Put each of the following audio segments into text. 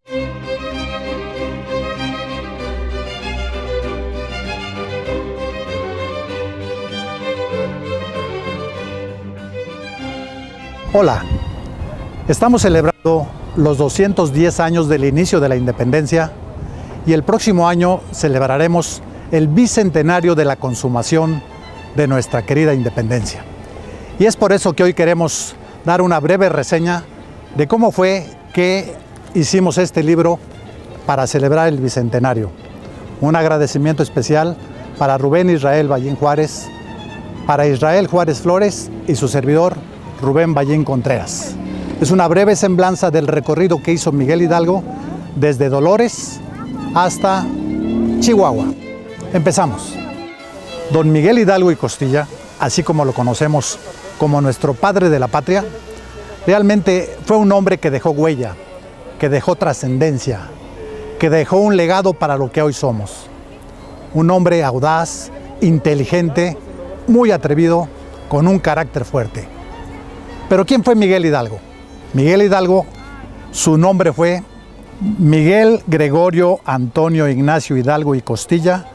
Hola, estamos celebrando los 210 años del inicio de la independencia y el próximo año celebraremos el bicentenario de la consumación de nuestra querida independencia. Y es por eso que hoy queremos dar una breve reseña de cómo fue que hicimos este libro para celebrar el bicentenario. Un agradecimiento especial para Rubén Israel Ballín Juárez, para Israel Juárez Flores y su servidor Rubén Ballín Contreras. Es una breve semblanza del recorrido que hizo Miguel Hidalgo desde Dolores hasta Chihuahua. Empezamos. Don Miguel Hidalgo y Costilla, así como lo conocemos como nuestro padre de la patria, realmente fue un hombre que dejó huella, que dejó trascendencia, que dejó un legado para lo que hoy somos. Un hombre audaz, inteligente, muy atrevido, con un carácter fuerte. Pero ¿quién fue Miguel Hidalgo? Miguel Hidalgo, su nombre fue Miguel Gregorio Antonio Ignacio Hidalgo y Costilla,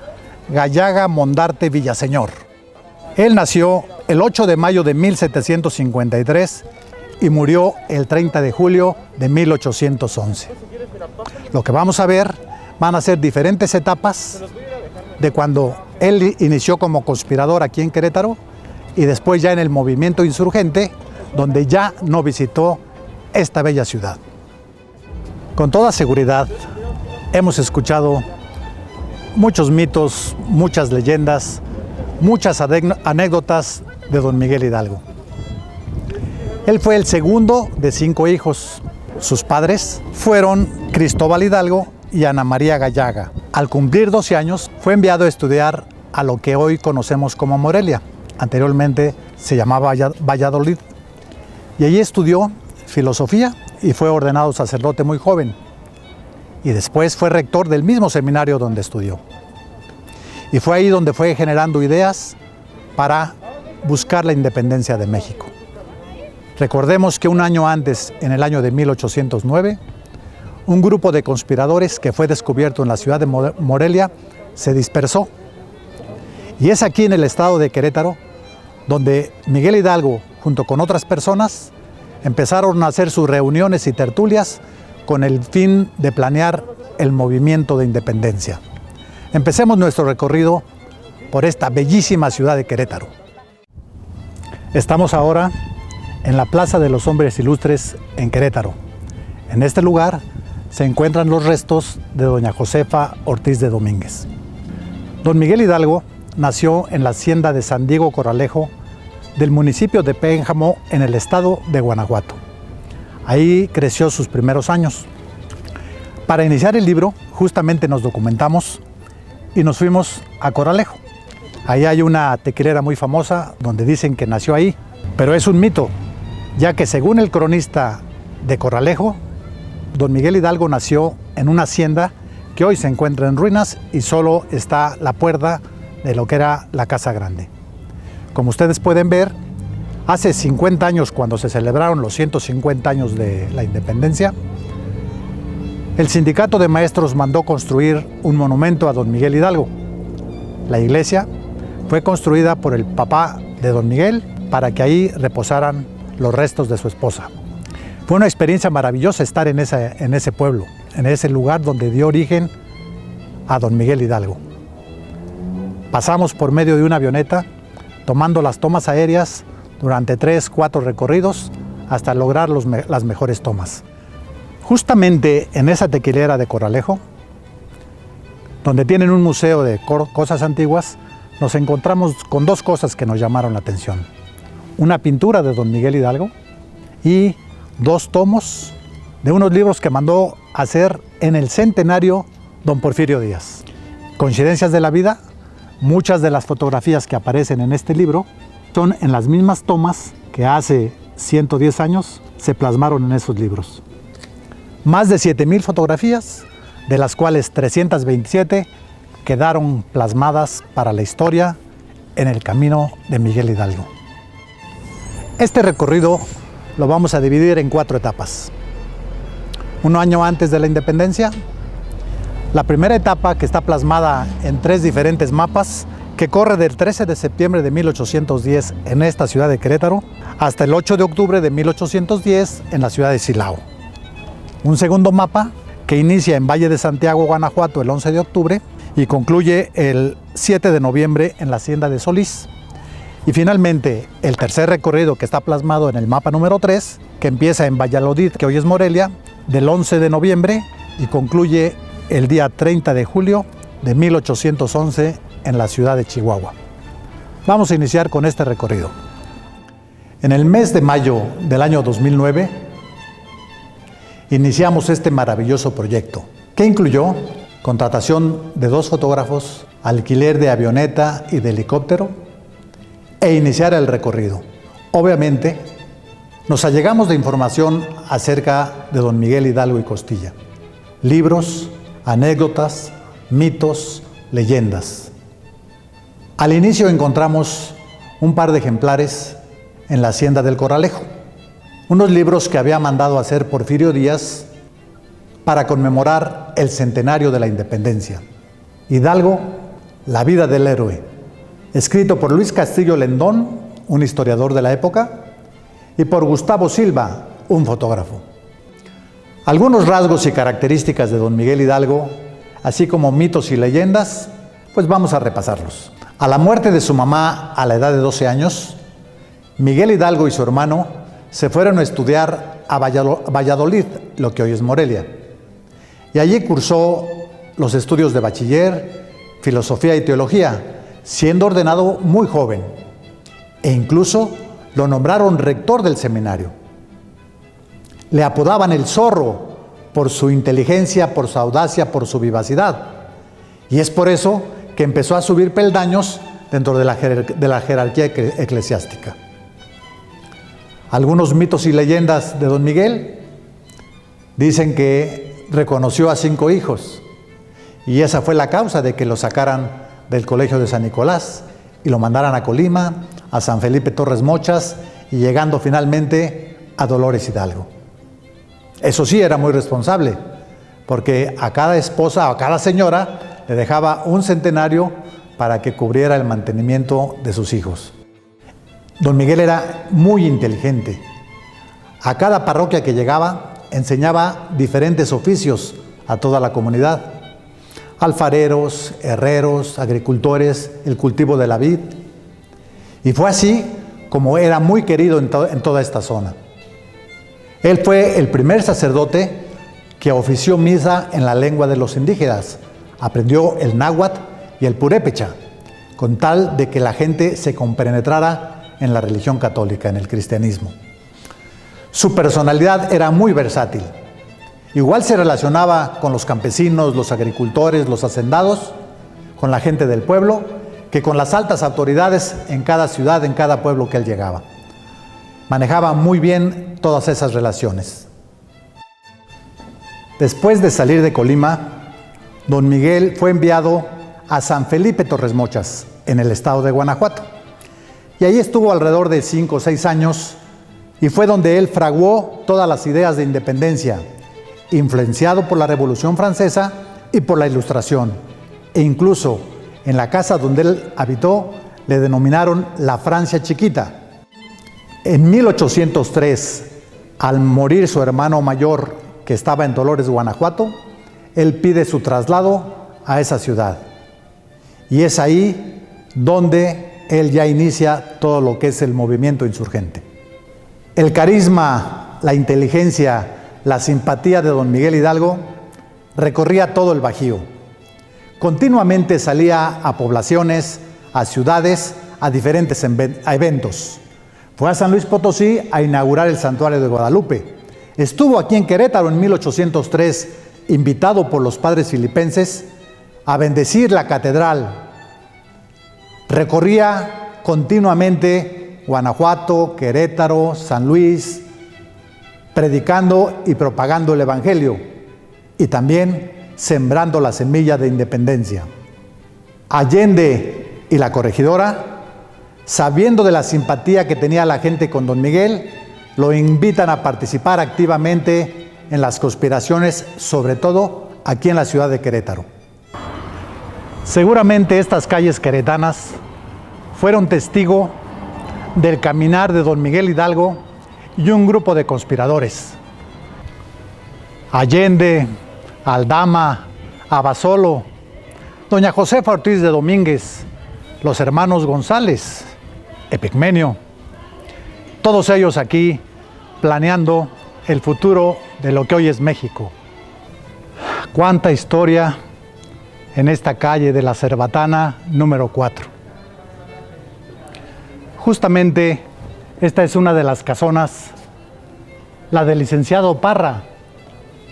Gallaga Mondarte Villaseñor. Él nació el 8 de mayo de 1753 y murió el 30 de julio de 1811. Lo que vamos a ver van a ser diferentes etapas de cuando él inició como conspirador aquí en Querétaro y después ya en el movimiento insurgente, donde ya no visitó esta bella ciudad. Con toda seguridad hemos escuchado muchos mitos, muchas leyendas, muchas anécdotas de don Miguel Hidalgo. Él fue el segundo de 5 hijos. Sus padres fueron Cristóbal Hidalgo y Ana María Gallaga. Al cumplir 12 años fue enviado a estudiar a lo que hoy conocemos como Morelia. Anteriormente se llamaba Valladolid. Y allí estudió filosofía y fue ordenado sacerdote muy joven. Y después fue rector del mismo seminario donde estudió. Y fue ahí donde fue generando ideas para buscar la independencia de México. Recordemos que un año antes, en el año de 1809, un grupo de conspiradores que fue descubierto en la ciudad de Morelia se dispersó. Y es aquí en el estado de Querétaro donde Miguel Hidalgo, junto con otras personas, empezaron a hacer sus reuniones y tertulias con el fin de planear el movimiento de independencia. Empecemos nuestro recorrido por esta bellísima ciudad de Querétaro. Estamos ahora en la Plaza de los Hombres Ilustres en Querétaro. En este lugar se encuentran los restos de doña Josefa Ortiz de Domínguez. Don Miguel Hidalgo nació en la hacienda de San Diego Corralejo del municipio de Pénjamo en el estado de Guanajuato. Ahí creció sus primeros años. Para iniciar el libro, justamente nos documentamos y nos fuimos a Corralejo. Ahí hay una tequilera muy famosa donde dicen que nació ahí, pero es un mito, ya que según el cronista de Corralejo, don Miguel Hidalgo nació en una hacienda que hoy se encuentra en ruinas y solo está la puerta de lo que era la Casa Grande. Como ustedes pueden ver, hace 50 años, cuando se celebraron los 150 años de la independencia, el sindicato de maestros mandó construir un monumento a don Miguel Hidalgo. La iglesia fue construida por el papá de don Miguel para que ahí reposaran los restos de su esposa. Fue una experiencia maravillosa estar en ese pueblo, en ese lugar donde dio origen a don Miguel Hidalgo. Pasamos por medio de una avioneta, tomando las tomas aéreas durante 3-4 recorridos hasta lograr las mejores tomas. Justamente en esa tequilera de Corralejo, donde tienen un museo de cosas antiguas, nos encontramos con 2 cosas que nos llamaron la atención. Una pintura de don Miguel Hidalgo y 2 tomos de unos libros que mandó hacer en el centenario don Porfirio Díaz. Coincidencias de la vida, muchas de las fotografías que aparecen en este libro son en las mismas tomas que hace 110 años se plasmaron en esos libros. Más de 7,000 fotografías, de las cuales 327 quedaron plasmadas para la historia en el camino de Miguel Hidalgo. Este recorrido lo vamos a dividir en 4 etapas. un año antes de la independencia. La primera etapa, que está plasmada en 3 diferentes mapas, que corre del 13 de septiembre de 1810 en esta ciudad de Querétaro hasta el 8 de octubre de 1810 en la ciudad de Silao. Un segundo mapa que inicia en Valle de Santiago, Guanajuato, el 11 de octubre y concluye el 7 de noviembre en la hacienda de Solís. Y finalmente, el tercer recorrido, que está plasmado en el mapa número 3, que empieza en Valladolid, que hoy es Morelia, del 11 de noviembre y concluye el día 30 de julio de 1811 en la ciudad de Chihuahua. Vamos a iniciar con este recorrido. En el mes de mayo del año 2009, iniciamos este maravilloso proyecto, que incluyó contratación de 2 fotógrafos, alquiler de avioneta y de helicóptero, e iniciar el recorrido. Obviamente, nos allegamos de información acerca de don Miguel Hidalgo y Costilla. Libros, anécdotas, mitos, leyendas. Al inicio encontramos un par de ejemplares en la hacienda del Corralejo. Unos libros que había mandado hacer Porfirio Díaz para conmemorar el centenario de la independencia. Hidalgo, la vida del héroe, escrito por Luis Castillo Lendón, un historiador de la época, y por Gustavo Silva, un fotógrafo. Algunos rasgos y características de don Miguel Hidalgo, así como mitos y leyendas, pues vamos a repasarlos. A la muerte de su mamá a la edad de 12 años, Miguel Hidalgo y su hermano se fueron a estudiar a Valladolid, lo que hoy es Morelia, y allí cursó los estudios de bachiller, filosofía y teología, siendo ordenado muy joven, e incluso lo nombraron rector del seminario. Le apodaban el Zorro por su inteligencia, por su audacia, por su vivacidad, y es por eso que empezó a subir peldaños dentro de la jerarquía eclesiástica. Algunos mitos y leyendas de don Miguel dicen que reconoció a 5 hijos, y esa fue la causa de que lo sacaran del Colegio de San Nicolás y lo mandaran a Colima, a San Felipe Torres Mochas y llegando finalmente a Dolores Hidalgo. Eso sí, era muy responsable, porque a cada esposa o a cada señora le dejaba un centenario para que cubriera el mantenimiento de sus hijos. Don Miguel era muy inteligente. A cada parroquia que llegaba enseñaba diferentes oficios a toda la comunidad. Alfareros, herreros, agricultores, el cultivo de la vid. Y fue así como era muy querido en toda esta zona. Él fue el primer sacerdote que ofició misa en la lengua de los indígenas. Aprendió el náhuatl y el purépecha, con tal de que la gente se compenetrara en la religión católica, en el cristianismo. Su personalidad era muy versátil. Igual se relacionaba con los campesinos, los agricultores, los hacendados, con la gente del pueblo, que con las altas autoridades en cada ciudad, en cada pueblo que él llegaba. Manejaba muy bien todas esas relaciones. Después de salir de Colima, don Miguel fue enviado a San Felipe Torres Mochas, en el estado de Guanajuato. Y ahí estuvo alrededor de 5 o 6 años, y fue donde él fraguó todas las ideas de independencia, influenciado por la Revolución Francesa y por la Ilustración. E incluso en la casa donde él habitó le denominaron la Francia Chiquita. En 1803, al morir su hermano mayor, que estaba en Dolores, Guanajuato, él pide su traslado a esa ciudad. Y es ahí donde él ya inicia todo lo que es el movimiento insurgente. El carisma, la inteligencia, la simpatía de don Miguel Hidalgo recorría todo el Bajío. Continuamente salía a poblaciones, a ciudades, a diferentes eventos. Fue a San Luis Potosí a inaugurar el Santuario de Guadalupe. Estuvo aquí en Querétaro en 1803, invitado por los padres filipenses a bendecir la catedral. Recorría continuamente Guanajuato, Querétaro, San Luis, predicando y propagando el Evangelio y también sembrando la semilla de independencia. Allende y la corregidora, sabiendo de la simpatía que tenía la gente con don Miguel, lo invitan a participar activamente en las conspiraciones, sobre todo aquí en la ciudad de Querétaro. Seguramente estas calles queretanas fueron testigo del caminar de don Miguel Hidalgo y un grupo de conspiradores. Allende, Aldama, Abasolo, doña Josefa Ortiz de Domínguez, los hermanos González, Epigmenio, todos ellos aquí planeando el futuro de lo que hoy es México. Cuánta historia en esta calle de la Cerbatana número 4. Justamente esta es una de las casonas, la del licenciado Parra,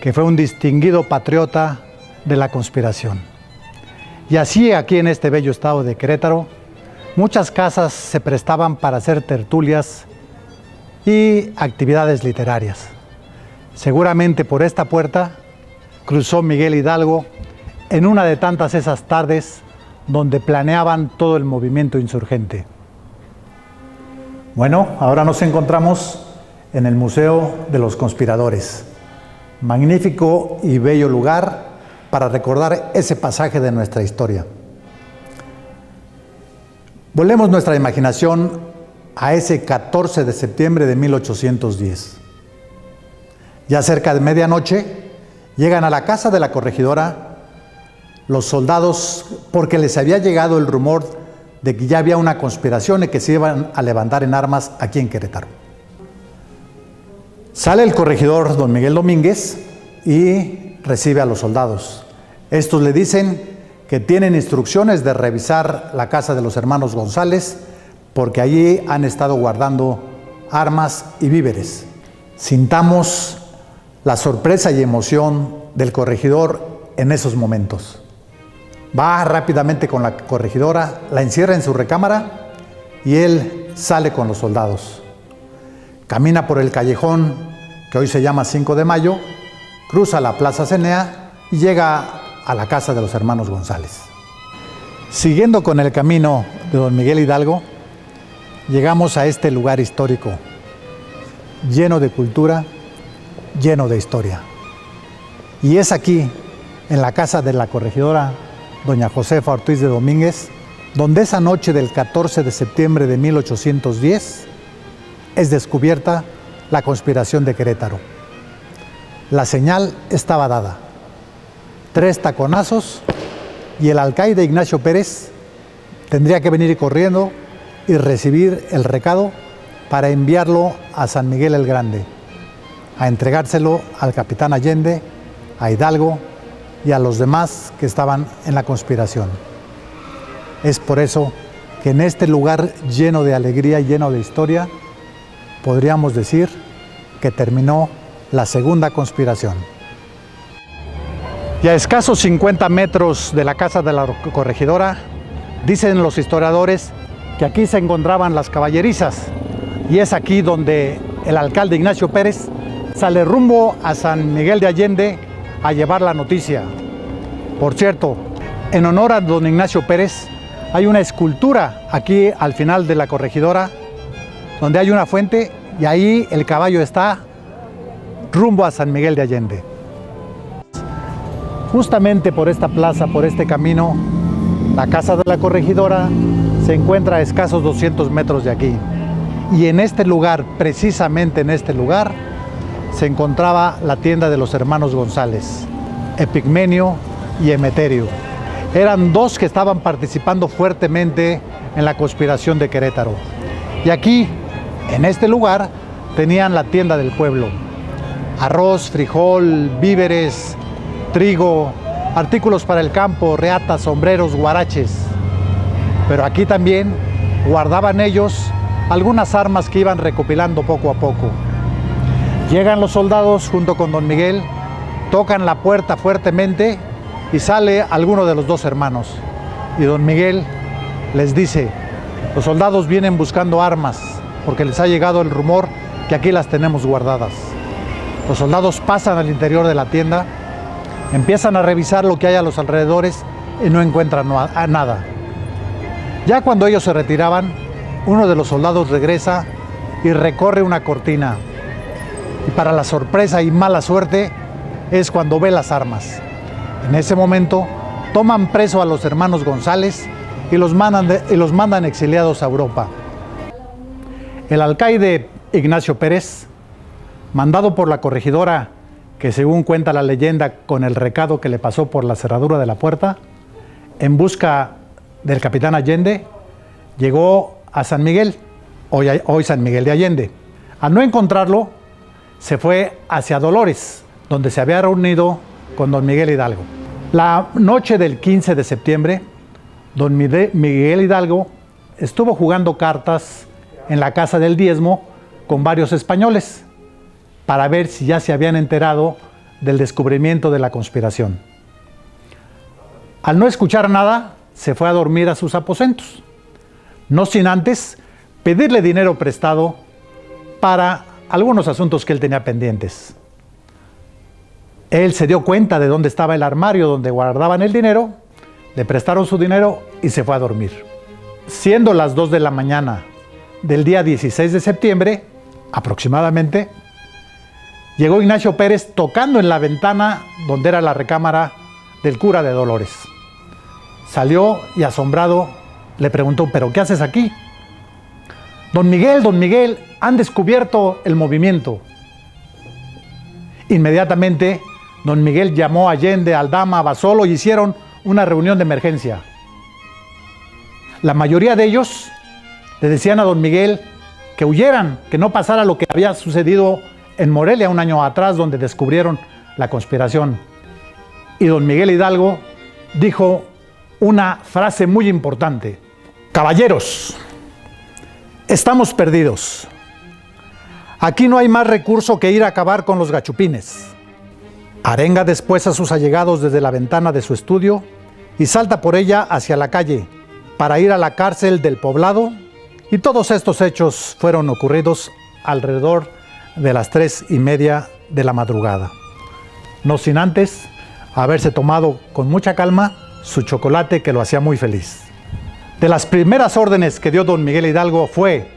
que fue un distinguido patriota de la conspiración. Y así aquí en este bello estado de Querétaro, muchas casas se prestaban para hacer tertulias y actividades literarias. Seguramente por esta puerta cruzó Miguel Hidalgo en una de tantas esas tardes donde planeaban todo el movimiento insurgente. Bueno, ahora nos encontramos en el Museo de los Conspiradores. Magnífico y bello lugar para recordar ese pasaje de nuestra historia. Volvemos nuestra imaginación a ese 14 de septiembre de 1810. Ya cerca de medianoche, llegan a la casa de la corregidora los soldados porque les había llegado el rumor de que ya había una conspiración y que se iban a levantar en armas aquí en Querétaro. Sale el corregidor don Miguel Domínguez y recibe a los soldados. Estos le dicen que tienen instrucciones de revisar la casa de los hermanos González porque allí han estado guardando armas y víveres. Sintamos la sorpresa y emoción del corregidor en esos momentos. Va rápidamente con la corregidora, la encierra en su recámara y él sale con los soldados. Camina por el callejón que hoy se llama 5 de Mayo, cruza la Plaza Cenea y llega a la casa de los hermanos González. Siguiendo con el camino de don Miguel Hidalgo, llegamos a este lugar histórico, lleno de cultura, lleno de historia. Y es aquí, en la casa de la corregidora doña Josefa Ortiz de Domínguez, donde esa noche del 14 de septiembre de 1810 es descubierta la conspiración de Querétaro. La señal estaba dada. 3 taconazos y el alcaide Ignacio Pérez tendría que venir corriendo y recibir el recado para enviarlo a San Miguel el Grande, a entregárselo al capitán Allende, a Hidalgo y a los demás que estaban en la conspiración. Es por eso que en este lugar lleno de alegría y lleno de historia, podríamos decir que terminó la segunda conspiración. Y a escasos 50 metros de la casa de la corregidora, dicen los historiadores que aquí se encontraban las caballerizas, y es aquí donde el alcalde Ignacio Pérez sale rumbo a San Miguel de Allende a llevar la noticia. Por cierto, en honor a don Ignacio Pérez, hay una escultura aquí al final de la corregidora, donde hay una fuente y ahí el caballo está rumbo a San Miguel de Allende. Justamente por esta plaza, por este camino, la casa de la corregidora se encuentra a escasos 200 metros de aquí. Y en este lugar, precisamente en este lugar, se encontraba la tienda de los hermanos González, Epigmenio y Emeterio. Eran 2 que estaban participando fuertemente en la conspiración de Querétaro. Y aquí, en este lugar, tenían la tienda del pueblo. Arroz, frijol, víveres, trigo, artículos para el campo, reatas, sombreros, guaraches. Pero aquí también guardaban ellos algunas armas que iban recopilando poco a poco. Llegan los soldados junto con don Miguel, tocan la puerta fuertemente y sale alguno de los 2 hermanos. Y don Miguel les dice: los soldados vienen buscando armas porque les ha llegado el rumor que aquí las tenemos guardadas. Los soldados pasan al interior de la tienda, empiezan a revisar lo que hay a los alrededores y no encuentran nada. Ya cuando ellos se retiraban, uno de los soldados regresa y recorre una cortina. y para la sorpresa y mala suerte es cuando ve las armas. En ese momento toman preso a los hermanos González y los mandan exiliados a Europa. El alcaide Ignacio Pérez, mandado por la corregidora, que según cuenta la leyenda con el recado que le pasó por la cerradura de la puerta, en busca del capitán Allende, llegó a San Miguel, hoy San Miguel de Allende. Al no encontrarlo, se fue hacia Dolores, donde se había reunido con don Miguel Hidalgo. La noche del 15 de septiembre, don Miguel Hidalgo estuvo jugando cartas en la Casa del Diezmo con varios españoles para ver si ya se habían enterado del descubrimiento de la conspiración. Al no escuchar nada, se fue a dormir a sus aposentos, no sin antes pedirle dinero prestado para algunos asuntos que él tenía pendientes. Él se dio cuenta de dónde estaba el armario donde guardaban el dinero, le prestaron su dinero y se fue a dormir. Siendo las 2 de la mañana del día 16 de septiembre, aproximadamente, llegó Ignacio Pérez tocando en la ventana donde era la recámara del cura de Dolores. Salió y asombrado le preguntó: ¿pero qué haces aquí? Don Miguel, han descubierto el movimiento. Inmediatamente, don Miguel llamó a Allende, Aldama, a Basolo y hicieron una reunión de emergencia. La mayoría de ellos le decían a don Miguel que huyeran, que no pasara lo que había sucedido en Morelia un año atrás, donde descubrieron la conspiración. Y don Miguel Hidalgo dijo una frase muy importante: caballeros, estamos perdidos. Aquí no hay más recurso que ir a acabar con los gachupines. Arenga después a sus allegados desde la ventana de su estudio y salta por ella hacia la calle para ir a la cárcel del poblado, y todos estos hechos fueron ocurridos alrededor de las 3:30 de la madrugada. No sin antes haberse tomado con mucha calma su chocolate, que lo hacía muy feliz. De las primeras órdenes que dio don Miguel Hidalgo fue: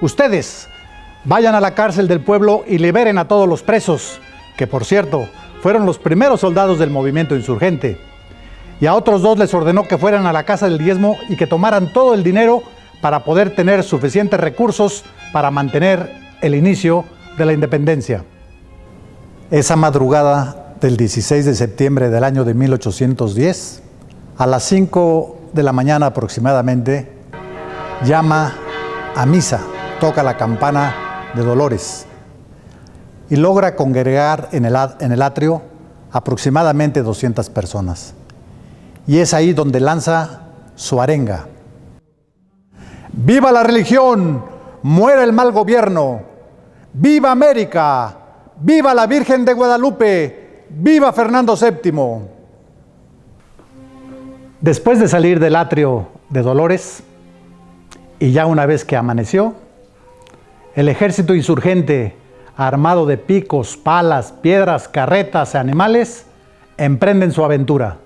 ustedes vayan a la cárcel del pueblo y liberen a todos los presos, que por cierto fueron los primeros soldados del movimiento insurgente. Y a otros 2 les ordenó que fueran a la Casa del Diezmo y que tomaran todo el dinero para poder tener suficientes recursos para mantener el inicio de la independencia. Esa madrugada del 16 de septiembre del año de 1810, a las 5 de la mañana aproximadamente, llama a misa, toca la campana de Dolores y logra congregar en el atrio aproximadamente 200 personas. Y es ahí donde lanza su arenga: ¡viva la religión! ¡Muera el mal gobierno! ¡Viva América! ¡Viva la Virgen de Guadalupe! ¡Viva Fernando VII! Después de salir del atrio de Dolores, y ya una vez que amaneció, el ejército insurgente, armado de picos, palas, piedras, carretas y animales, emprenden su aventura,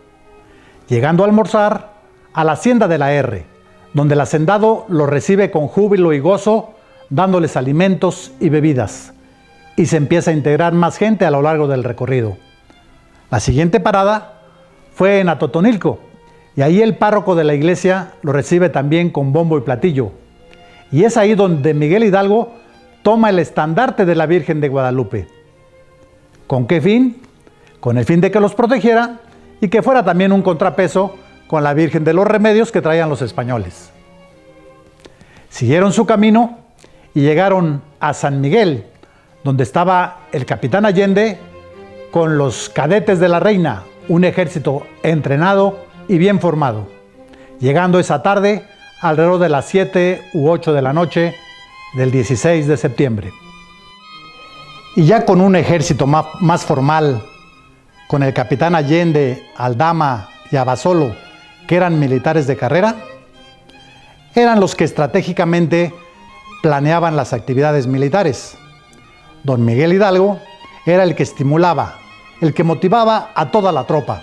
llegando a almorzar a la hacienda de la R, donde el hacendado los recibe con júbilo y gozo, dándoles alimentos y bebidas, y se empieza a integrar más gente a lo largo del recorrido. La siguiente parada fue en Atotonilco, y ahí el párroco de la iglesia lo recibe también con bombo y platillo. Y es ahí donde Miguel Hidalgo toma el estandarte de la Virgen de Guadalupe. ¿Con qué fin? Con el fin de que los protegiera y que fuera también un contrapeso con la Virgen de los Remedios que traían los españoles. Siguieron su camino y llegaron a San Miguel, donde estaba el capitán Allende con los cadetes de la Reina, un ejército entrenado y bien formado, llegando esa tarde alrededor de las 7 u 8 de la noche del 16 de septiembre. Y ya con un ejército más formal, con el capitán Allende, Aldama y Abasolo, que eran militares de carrera, eran los que estratégicamente planeaban las actividades militares. Don Miguel Hidalgo era el que estimulaba, el que motivaba a toda la tropa.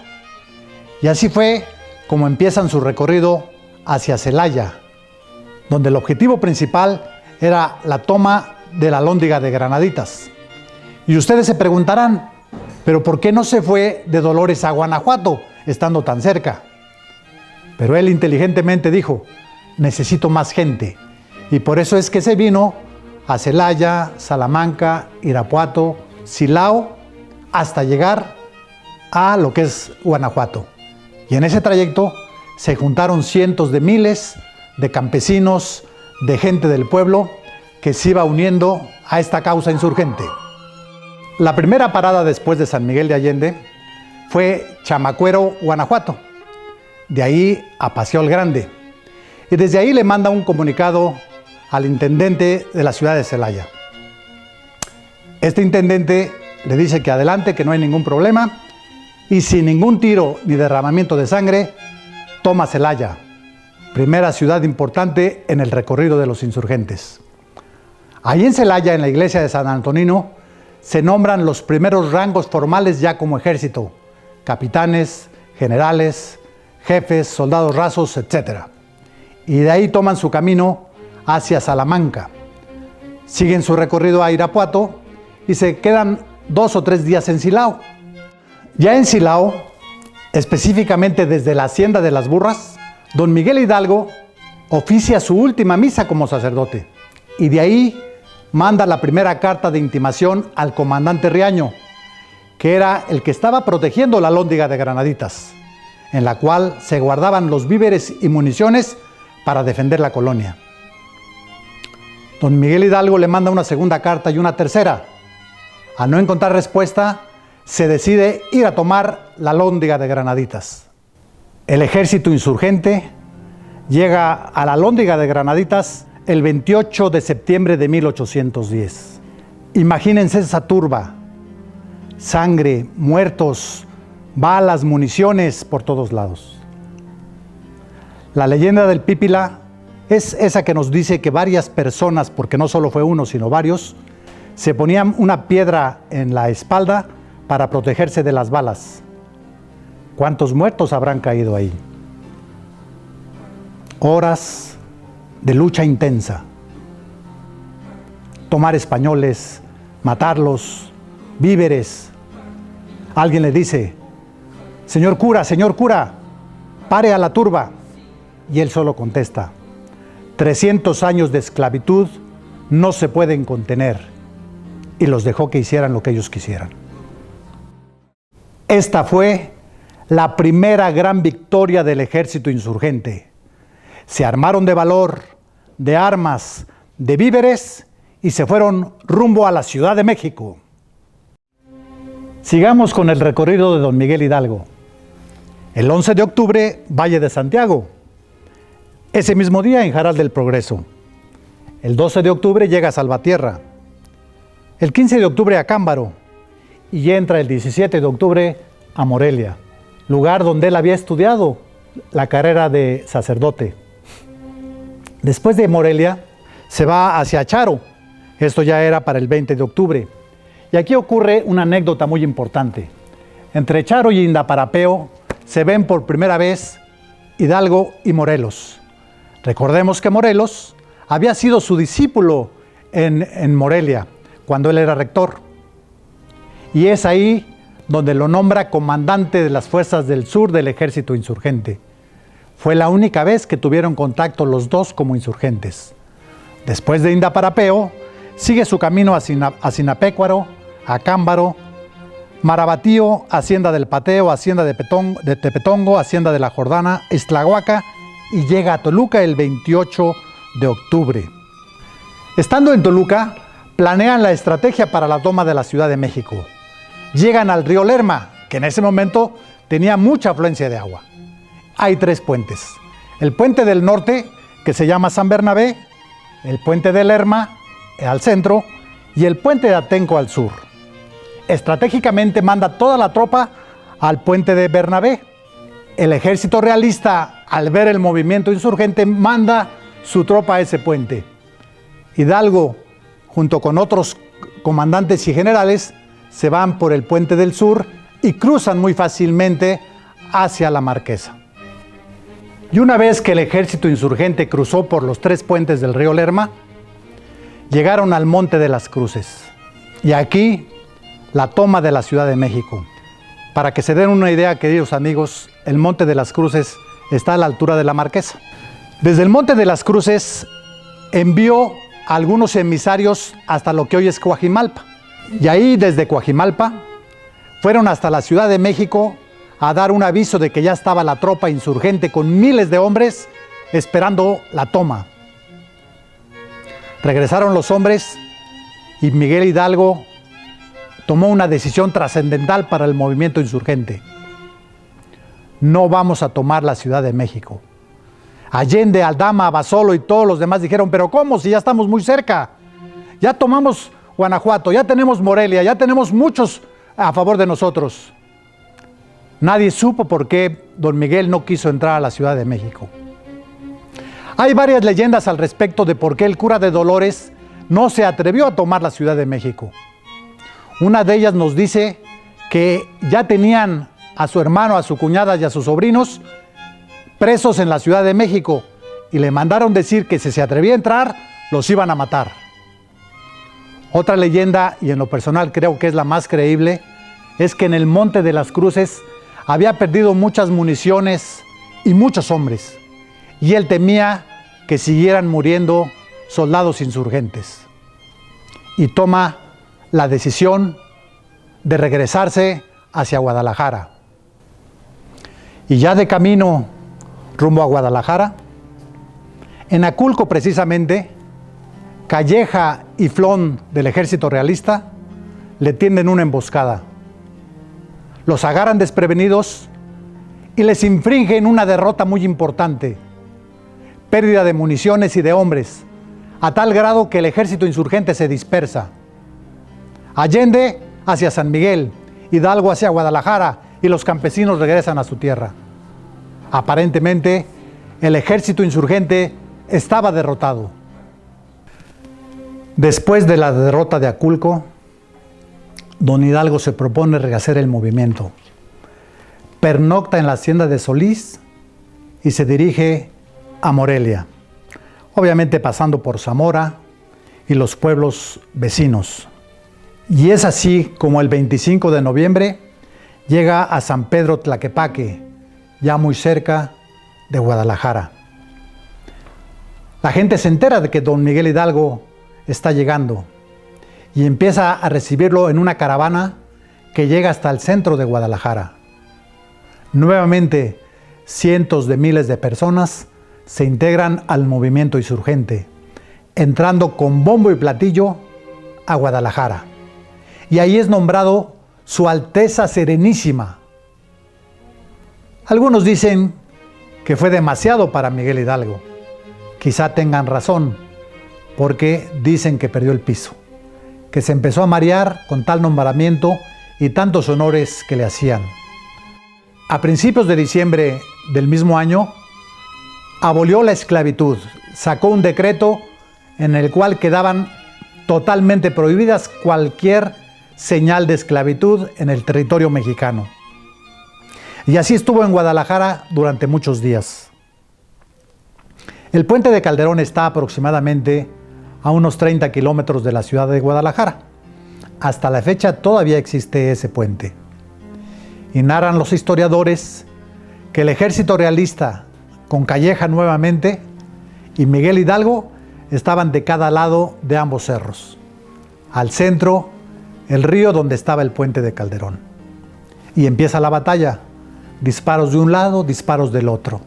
Y así fue como empiezan su recorrido hacia Celaya, donde el objetivo principal era la toma de la Alhóndiga de Granaditas, Y ustedes se preguntarán, ¿pero por qué no se fue de Dolores a Guanajuato, estando tan cerca? Pero él inteligentemente dijo, necesito más gente. Y por eso es que se vino a Celaya, Salamanca, Irapuato, Silao, hasta llegar a lo que es Guanajuato. Y en ese trayecto se juntaron cientos de miles de campesinos, de gente del pueblo, que se iba uniendo a esta causa insurgente. La primera parada después de San Miguel de Allende fue Chamacuero, Guanajuato. De ahí a Paseo el Grande. Y desde ahí le manda un comunicado al intendente de la ciudad de Celaya. Este intendente le dice que adelante, que no hay ningún problema, y sin ningún tiro ni derramamiento de sangre, toma Celaya, primera ciudad importante en el recorrido de los insurgentes. Ahí en Celaya, en la iglesia de San Antonino, se nombran los primeros rangos formales ya como ejército, capitanes, generales, jefes, soldados rasos, etc. Y de ahí toman su camino hacia Salamanca. Siguen su recorrido a Irapuato y se quedan 2 o 3 días en Silao. Ya en Silao, específicamente desde la Hacienda de las Burras, don Miguel Hidalgo oficia su última misa como sacerdote y de ahí manda la primera carta de intimación al comandante Riaño, que era el que estaba protegiendo la Alhóndiga de Granaditas, en la cual se guardaban los víveres y municiones para defender la colonia. Don Miguel Hidalgo le manda una segunda carta y una tercera. Al no encontrar respuesta, se decide ir a tomar la Alhóndiga de Granaditas. El ejército insurgente llega a la Alhóndiga de Granaditas el 28 de septiembre de 1810. Imagínense esa turba, sangre, muertos, balas, municiones por todos lados. La leyenda del Pípila es esa que nos dice que varias personas, porque no solo fue uno, sino varios, se ponían una piedra en la espalda para protegerse de las balas. ¿Cuántos muertos habrán caído ahí? Horas de lucha intensa. Tomar españoles, matarlos, víveres. Alguien le dice, señor cura, pare a la turba. Y él solo contesta, 300 años de esclavitud no se pueden contener. Y los dejó que hicieran lo que ellos quisieran. Esta fue la primera gran victoria del ejército insurgente. Se armaron de valor, de armas, de víveres y se fueron rumbo a la Ciudad de México. Sigamos con el recorrido de don Miguel Hidalgo. El 11 de octubre, Valle de Santiago. Ese mismo día, en Jaral del Progreso. El 12 de octubre llega a Salvatierra. El 15 de octubre a Cámbaro. Y entra el 17 de octubre a Morelia, lugar donde él había estudiado la carrera de sacerdote. Después de Morelia, se va hacia Charo. Esto ya era para el 20 de octubre. Y aquí ocurre una anécdota muy importante. Entre Charo y Indaparapeo se ven por primera vez Hidalgo y Morelos. Recordemos que Morelos había sido su discípulo en Morelia, cuando él era rector. Y es ahí donde lo nombra comandante de las fuerzas del sur del ejército insurgente. Fue la única vez que tuvieron contacto los dos como insurgentes. Después de Indaparapeo, sigue su camino a Sinapecuaro, a Cámbaro, Marabatío, Hacienda del Pateo, Hacienda de Tepetongo, Hacienda de la Jordana, Iztlahuaca y llega a Toluca el 28 de octubre. Estando en Toluca, planean la estrategia para la toma de la Ciudad de México. Llegan al río Lerma, que en ese momento tenía mucha afluencia de agua. Hay 3 puentes. El puente del norte, que se llama San Bernabé, el puente de Lerma al centro y el puente de Atenco al sur. Estratégicamente manda toda la tropa al puente de Bernabé. El ejército realista, al ver el movimiento insurgente, manda su tropa a ese puente. Hidalgo, junto con otros comandantes y generales, se van por el puente del sur y cruzan muy fácilmente hacia la Marquesa. Y una vez que el ejército insurgente cruzó por los 3 puentes del río Lerma, llegaron al Monte de las Cruces. Y aquí la toma de la Ciudad de México. Para que se den una idea, queridos amigos, el Monte de las Cruces está a la altura de la Marquesa. Desde el Monte de las Cruces envió a algunos emisarios hasta lo que hoy es Coajimalpa. Y ahí, desde Coajimalpa, fueron hasta la Ciudad de México a dar un aviso de que ya estaba la tropa insurgente con miles de hombres esperando la toma. Regresaron los hombres y Miguel Hidalgo tomó una decisión trascendental para el movimiento insurgente. No vamos a tomar la Ciudad de México. Allende, Aldama, Abasolo y todos los demás dijeron, pero ¿cómo? Si ya estamos muy cerca. Ya tomamos Guanajuato, ya tenemos Morelia, ya tenemos muchos a favor de nosotros. Nadie supo por qué don Miguel no quiso entrar a la Ciudad de México. Hay varias leyendas al respecto de por qué el cura de Dolores no se atrevió a tomar la Ciudad de México. Una de ellas nos dice que ya tenían a su hermano, a su cuñada y a sus sobrinos presos en la Ciudad de México y le mandaron decir que si se atrevía a entrar, los iban a matar. Otra leyenda, y en lo personal creo que es la más creíble, es que en el Monte de las Cruces había perdido muchas municiones y muchos hombres, y él temía que siguieran muriendo soldados insurgentes. Y toma la decisión de regresarse hacia Guadalajara. Y ya de camino rumbo a Guadalajara, en Aculco precisamente, Calleja y Flón del ejército realista le tienden una emboscada. Los agarran desprevenidos y les infringen una derrota muy importante, pérdida de municiones y de hombres, a tal grado que el ejército insurgente se dispersa. Allende hacia San Miguel, Hidalgo hacia Guadalajara y los campesinos regresan a su tierra. Aparentemente, el ejército insurgente estaba derrotado. Después de la derrota de Aculco, don Hidalgo se propone rehacer el movimiento. Pernocta en la hacienda de Solís y se dirige a Morelia, obviamente pasando por Zamora y los pueblos vecinos. Y es así como el 25 de noviembre llega a San Pedro Tlaquepaque, ya muy cerca de Guadalajara. La gente se entera de que don Miguel Hidalgo está llegando y empieza a recibirlo en una caravana que llega hasta el centro de Guadalajara. Nuevamente, cientos de miles de personas se integran al movimiento insurgente, entrando con bombo y platillo a Guadalajara. Y ahí es nombrado Su Alteza Serenísima. Algunos dicen que fue demasiado para Miguel Hidalgo. Quizá tengan razón, porque dicen que perdió el piso, que se empezó a marear con tal nombramiento y tantos honores que le hacían. A principios de diciembre del mismo año, abolió la esclavitud, sacó un decreto en el cual quedaban totalmente prohibidas cualquier señal de esclavitud en el territorio mexicano. Y así estuvo en Guadalajara durante muchos días. El puente de Calderón está aproximadamente a unos 30 kilómetros de la ciudad de Guadalajara. Hasta la fecha todavía existe ese puente. Y narran los historiadores que el ejército realista, con Calleja nuevamente, y Miguel Hidalgo estaban de cada lado de ambos cerros. Al centro, el río donde estaba el puente de Calderón. Y empieza la batalla. Disparos de un lado, disparos del otro.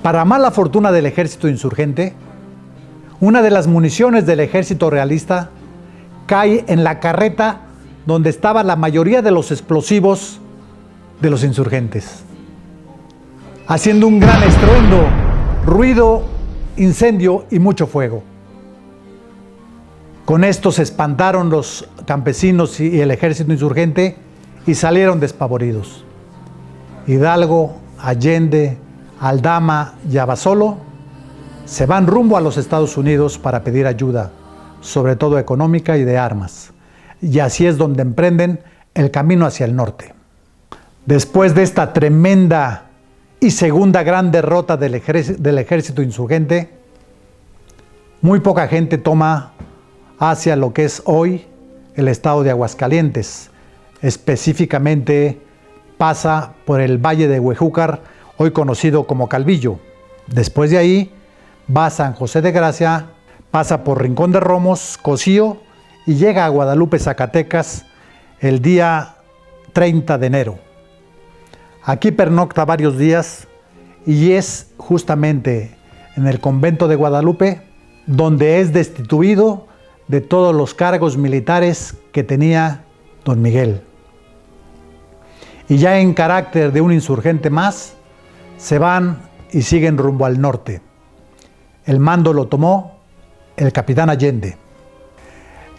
Para mala fortuna del ejército insurgente, una de las municiones del ejército realista cae en la carreta donde estaba la mayoría de los explosivos de los insurgentes, haciendo un gran estruendo, ruido, incendio y mucho fuego. Con esto se espantaron los campesinos y el ejército insurgente y salieron despavoridos. Hidalgo, Allende, Aldama y Abasolo se van rumbo a los Estados Unidos para pedir ayuda, sobre todo económica y de armas. Y así es donde emprenden el camino hacia el norte. Después de esta tremenda y segunda gran derrota del ejército muy poca gente toma hacia lo que es hoy el estado de Aguascalientes. Específicamente pasa por el Valle de Huejúcar, hoy conocido como Calvillo. Después de ahí va a San José de Gracia, pasa por Rincón de Romos, Cocío y llega a Guadalupe, Zacatecas, el día 30 de enero. Aquí pernocta varios días y es justamente en el convento de Guadalupe donde es destituido de todos los cargos militares que tenía don Miguel. Y ya en carácter de un insurgente más, se van y siguen rumbo al norte. El mando lo tomó el capitán Allende.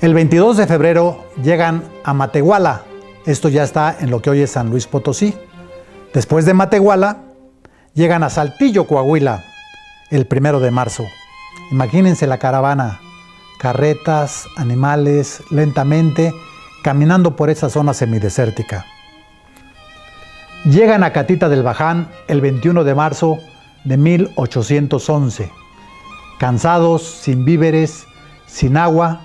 El 22 de febrero llegan a Matehuala. Esto ya está en lo que hoy es San Luis Potosí. Después de Matehuala, llegan a Saltillo, Coahuila, el 1 de marzo. Imagínense la caravana, carretas, animales, lentamente, caminando por esa zona semidesértica. Llegan a Catita del Baján el 21 de marzo de 1811, cansados, sin víveres, sin agua,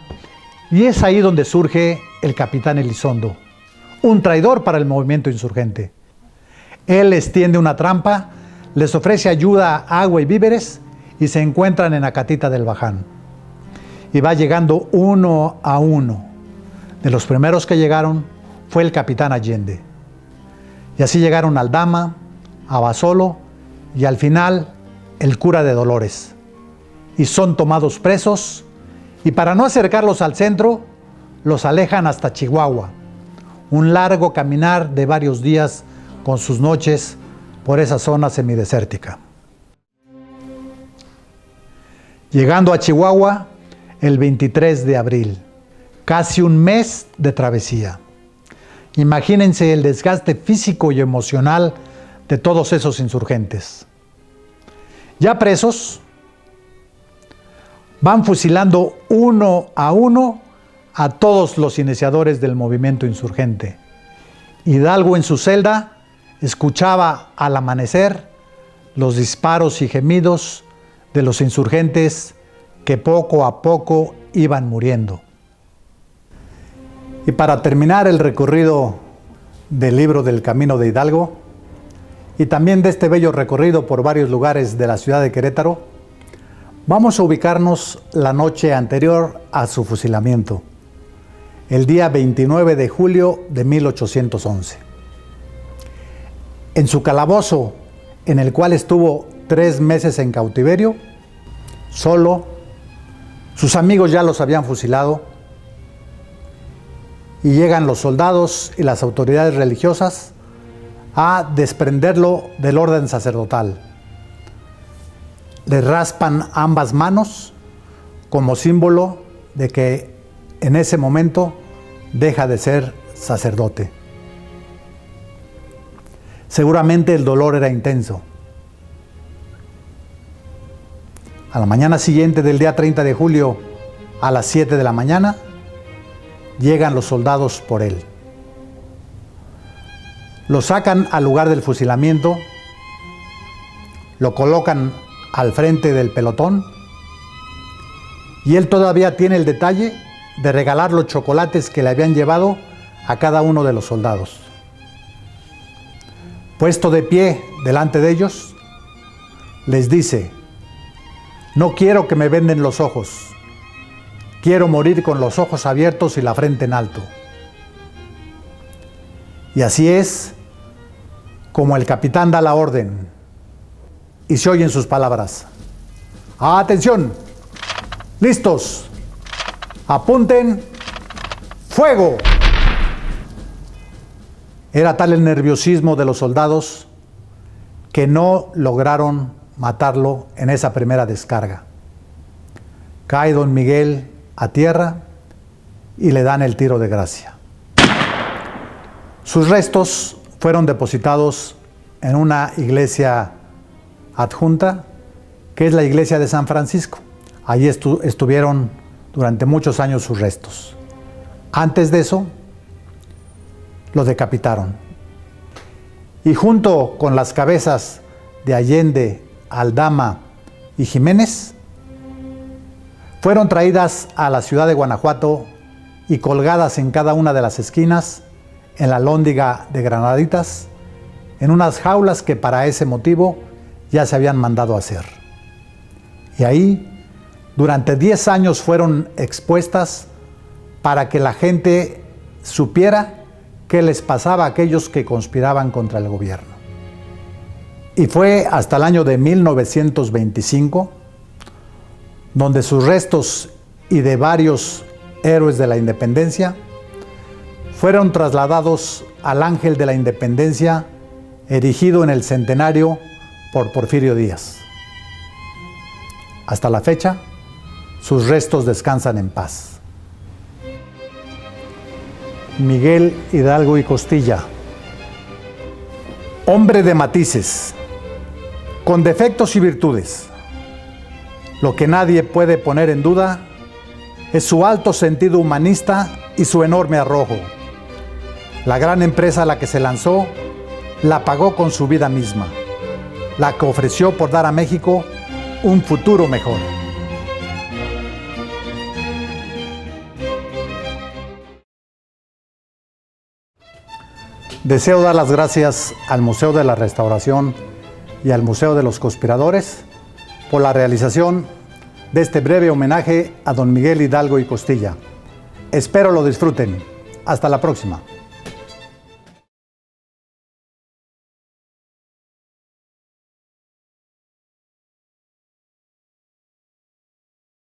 y es ahí donde surge el capitán Elizondo, un traidor para el movimiento insurgente. Él les tiende una trampa, les ofrece ayuda, agua y víveres, y se encuentran en Acatita del Baján. Y va llegando uno a uno. De los primeros que llegaron fue el capitán Allende. Y así llegaron a Aldama, a Basolo y al final el cura de Dolores. Y son tomados presos y para no acercarlos al centro, los alejan hasta Chihuahua. Un largo caminar de varios días con sus noches por esa zona semidesértica. Llegando a Chihuahua el 23 de abril, casi un mes de travesía. Imagínense el desgaste físico y emocional de todos esos insurgentes. Ya presos, van fusilando uno a todos los iniciadores del movimiento insurgente. Hidalgo en su celda escuchaba al amanecer los disparos y gemidos de los insurgentes que poco a poco iban muriendo. Y para terminar el recorrido del libro del Camino de Hidalgo y también de este bello recorrido por varios lugares de la ciudad de Querétaro, vamos a ubicarnos la noche anterior a su fusilamiento, el día 29 de julio de 1811. En su calabozo, en el cual estuvo 3 meses en cautiverio, solo, sus amigos ya los habían fusilado, y llegan los soldados y las autoridades religiosas a desprenderlo del orden sacerdotal. Le raspan ambas manos como símbolo de que en ese momento deja de ser sacerdote. Seguramente el dolor era intenso. A la mañana siguiente del día 30 de julio, a las 7 de la mañana, llegan los soldados por él. Lo sacan al lugar del fusilamiento, lo colocan al frente del pelotón y él todavía tiene el detalle de regalar los chocolates que le habían llevado a cada uno de los soldados. Puesto de pie delante de ellos, les dice: no quiero que me venden los ojos. Quiero morir con los ojos abiertos y la frente en alto. Y así es como el capitán da la orden y se oyen sus palabras: ¡atención! ¡Listos! ¡Apunten! ¡Fuego! Era tal el nerviosismo de los soldados que no lograron matarlo en esa primera descarga. Cae don Miguel a tierra y le dan el tiro de gracia. Sus restos fueron depositados en una iglesia adjunta, que es la iglesia de San Francisco. Allí estuvieron durante muchos años sus restos. Antes de eso, lo decapitaron. Y junto con las cabezas de Allende, Aldama y Jiménez, fueron traídas a la ciudad de Guanajuato y colgadas en cada una de las esquinas, en la Alhóndiga de Granaditas, en unas jaulas que para ese motivo ya se habían mandado hacer. Y ahí, durante 10 años fueron expuestas para que la gente supiera qué les pasaba a aquellos que conspiraban contra el gobierno. Y fue hasta el año de 1925, donde sus restos y de varios héroes de la independencia fueron trasladados al Ángel de la Independencia, erigido en el centenario por Porfirio Díaz. Hasta la fecha, sus restos descansan en paz. Miguel Hidalgo y Costilla, hombre de matices, con defectos y virtudes. Lo que nadie puede poner en duda es su alto sentido humanista y su enorme arrojo. La gran empresa a la que se lanzó la pagó con su vida misma, la que ofreció por dar a México un futuro mejor. Deseo dar las gracias al Museo de la Restauración y al Museo de los Conspiradores por la realización de este breve homenaje a don Miguel Hidalgo y Costilla. Espero lo disfruten. Hasta la próxima.